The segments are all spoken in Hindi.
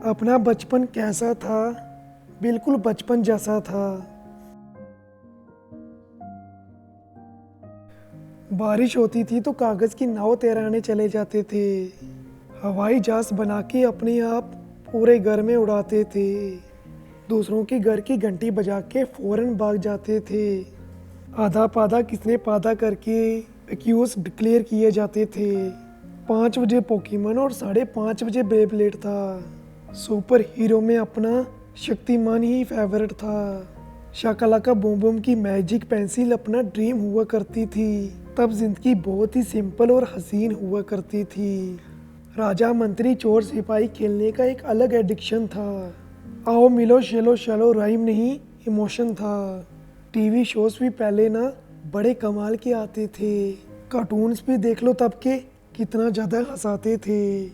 अपना बचपन कैसा था? बिल्कुल बचपन जैसा था। बारिश होती थी तो कागज़ की नाव तैराने चले जाते थे। हवाई जहाज़ बना के अपने आप पूरे घर में उड़ाते थे। दूसरों के घर की घंटी बजा के फ़ौरन भाग जाते थे। आधा पादा किसने पादा करके एक्यूज डिक्लेयर किए जाते थे। 5 बजे पोकेमॉन और 5:30 बजे बेब्लेड था। सुपर हीरो में अपना शक्तिमान ही फेवरेट था। शाकालाका बूम बूम की मैजिक पेंसिल अपना ड्रीम हुआ करती थी। तब जिंदगी बहुत ही सिंपल और हसीन हुआ करती थी। राजा मंत्री चोर सिपाही खेलने का एक अलग एडिक्शन था। आओ मिलो शेलो शेलो राइम नहीं, इमोशन था। टीवी शोज भी पहले ना बड़े कमाल के आते थे। कार्टून्स भी देख लो तब के कितना ज़्यादा हंसाते थे।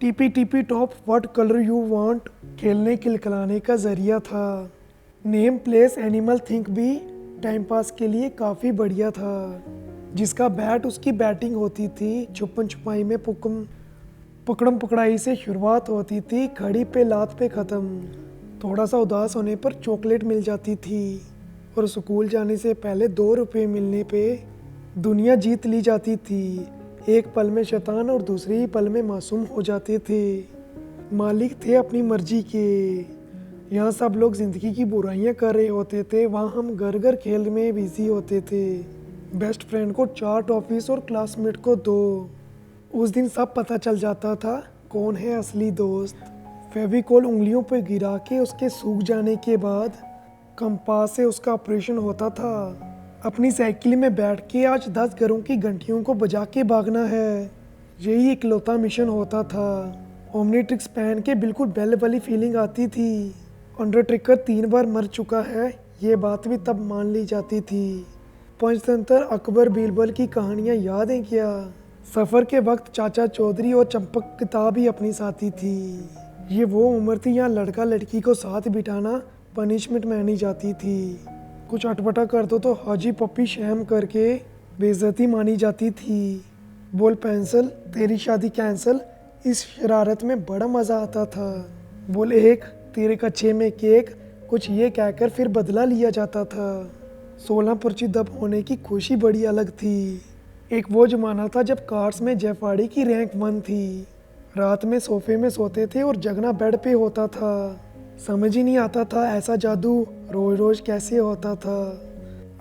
TP TP top what colour you want खेलने खिलखिलाने का जरिया था। नेम प्लेस एनिमल थिंक भी टाइम पास के लिए काफ़ी बढ़िया था। जिसका बैट उसकी बैटिंग होती थी। छुपन छुपाई में पकड़म पकड़ाई से शुरुआत होती थी, खड़ी पे लात पे ख़त्म। थोड़ा सा उदास होने पर चॉकलेट मिल जाती थी और स्कूल जाने से पहले 2 रुपये मिलने पे दुनिया जीत ली जाती थी। एक पल में शैतान और दूसरे ही पल में मासूम हो जाते थे। मालिक थे अपनी मर्जी के। यहाँ सब लोग ज़िंदगी की बुराइयाँ कर रहे होते थे, वहाँ हम घर घर खेल में बिजी होते थे। बेस्ट फ्रेंड को 4 टॉफीज और क्लासमेट को 2। उस दिन सब पता चल जाता था कौन है असली दोस्त। फेविकोल उंगलियों पर गिरा के उसके सूख जाने के बाद कंपास से उसका ऑपरेशन होता था। अपनी साइकिल में बैठ के आज 10 घरों की घंटियों को बजा के भागना है, यही इकलौता मिशन होता था। ओमनीट्रिक्स पहन के बिल्कुल बेल वाली फीलिंग आती थी। अंडरटेकर 3 बार मर चुका है, ये बात भी तब मान ली जाती थी। पंचतंत्र अकबर बीरबल की कहानियाँ याद हैं क्या? सफ़र के वक्त चाचा चौधरी और चंपक किताब ही अपनी साथी थी। ये वो उम्र थी यहाँ लड़का लड़की को साथ बिठाना पनिशमेंट मानी जाती थी। कुछ अटपटा कर दो तो हाजी पप्पी शैम करके बेइज्जती मानी जाती थी। बोल पेंसिल तेरी शादी कैंसल, इस शरारत में बड़ा मज़ा आता था। बोल एक तेरे कच्चे में केक, कुछ ये कहकर फिर बदला लिया जाता था। 16 पर्ची दब होने की खुशी बड़ी अलग थी। एक वो ज़माना था जब कार्स में जयफाड़ी की रैंक 1 थी। रात में सोफे में सोते थे और जगना बेड पे होता था। समझ ही नहीं आता था ऐसा जादू रोज रोज कैसे होता था।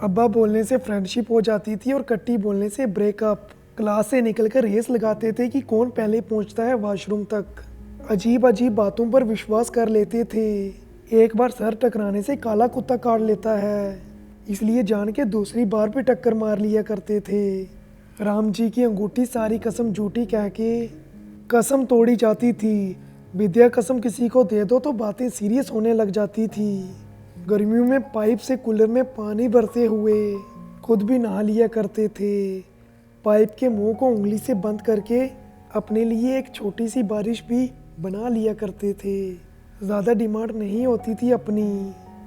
अब्बा बोलने से फ्रेंडशिप हो जाती थी और कट्टी बोलने से ब्रेकअप। क्लास से निकलकर रेस लगाते थे कि कौन पहले पहुंचता है वॉशरूम तक। अजीब अजीब बातों पर विश्वास कर लेते थे। एक बार सर टकराने से काला कुत्ता काट लेता है, इसलिए जान के दूसरी बार भी टक्कर मार लिया करते थे। राम जी की अंगूठी सारी कसम झूठी कह के कसम तोड़ी जाती थी। विद्या कसम किसी को दे दो तो बातें सीरियस होने लग जाती थी। गर्मियों में पाइप से कूलर में पानी भरते हुए खुद भी नहा लिया करते थे। पाइप के मुंह को उंगली से बंद करके अपने लिए एक छोटी सी बारिश भी बना लिया करते थे। ज़्यादा डिमांड नहीं होती थी अपनी,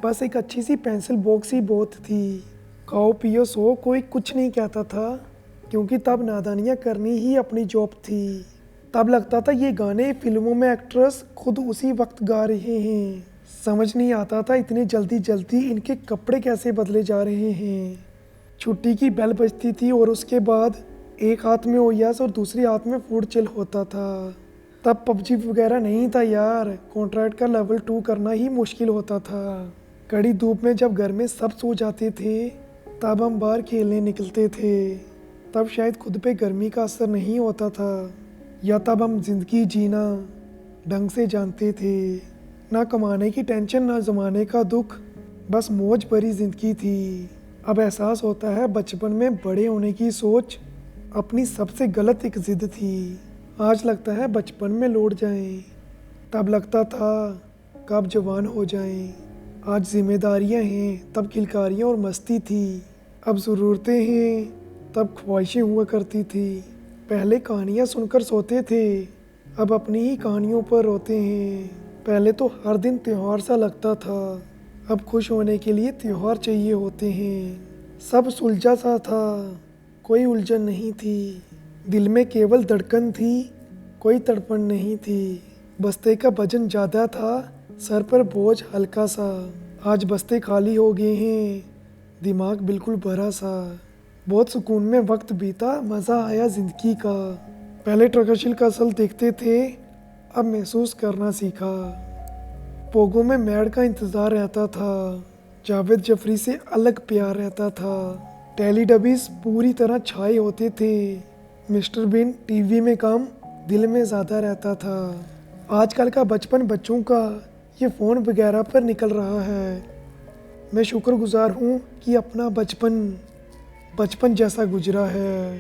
बस एक अच्छी सी पेंसिल बॉक्स ही बहुत थी। खाओ पियो सो कोई कुछ नहीं कहता था, क्योंकि तब नादानियाँ करनी ही अपनी जॉब थी। तब लगता था ये गाने फिल्मों में एक्ट्रेस खुद उसी वक्त गा रहे हैं। समझ नहीं आता था इतनी जल्दी जल्दी इनके कपड़े कैसे बदले जा रहे हैं। छुट्टी की बेल बजती थी और उसके बाद एक हाथ में ओयास और दूसरे हाथ में फूड चिल होता था। तब पबजी वगैरह नहीं था यार, कॉन्ट्रैक्ट का लेवल 2 करना ही मुश्किल होता था। कड़ी धूप में जब घर में सब सो जाते थे तब हम बाहर खेलने निकलते थे। तब शायद खुद पे गर्मी का असर नहीं होता था, या तब हम जिंदगी जीना ढंग से जानते थे। ना कमाने की टेंशन ना ज़माने का दुख, बस मौज भरी जिंदगी थी। अब एहसास होता है बचपन में बड़े होने की सोच अपनी सबसे गलत एक ज़िद थी। आज लगता है बचपन में लौट जाएं। तब लगता था कब जवान हो जाएं। आज जिम्मेदारियां हैं, तब किलकारियां और मस्ती थी। अब ज़रूरतें हैं, तब ख्वाहिशें हुआ करती थी। पहले कहानियाँ सुनकर सोते थे, अब अपनी ही कहानियों पर रोते हैं। पहले तो हर दिन त्योहार सा लगता था, अब खुश होने के लिए त्योहार चाहिए होते हैं। सब सुलझा सा था, कोई उलझन नहीं थी। दिल में केवल धड़कन थी, कोई तड़पन नहीं थी। बस्ते का वजन ज़्यादा था, सर पर बोझ हल्का सा। आज बस्ते खाली हो गए हैं, दिमाग बिल्कुल भरा सा। बहुत सुकून में वक्त बीता, मज़ा आया ज़िंदगी का। पहले ट्रकशील का असल देखते थे, अब महसूस करना सीखा। पोगों में मैड का इंतज़ार रहता था, जावेद जफरी से अलग प्यार रहता था। टेलीडबीज पूरी तरह छाए होते थे, मिस्टर बीन टीवी में काम, दिल में ज़्यादा रहता था। आजकल का बचपन बच्चों का ये फ़ोन वगैरह पर निकल रहा है। मैं शुक्रगुजार हूँ कि अपना बचपन जैसा गुजरा है।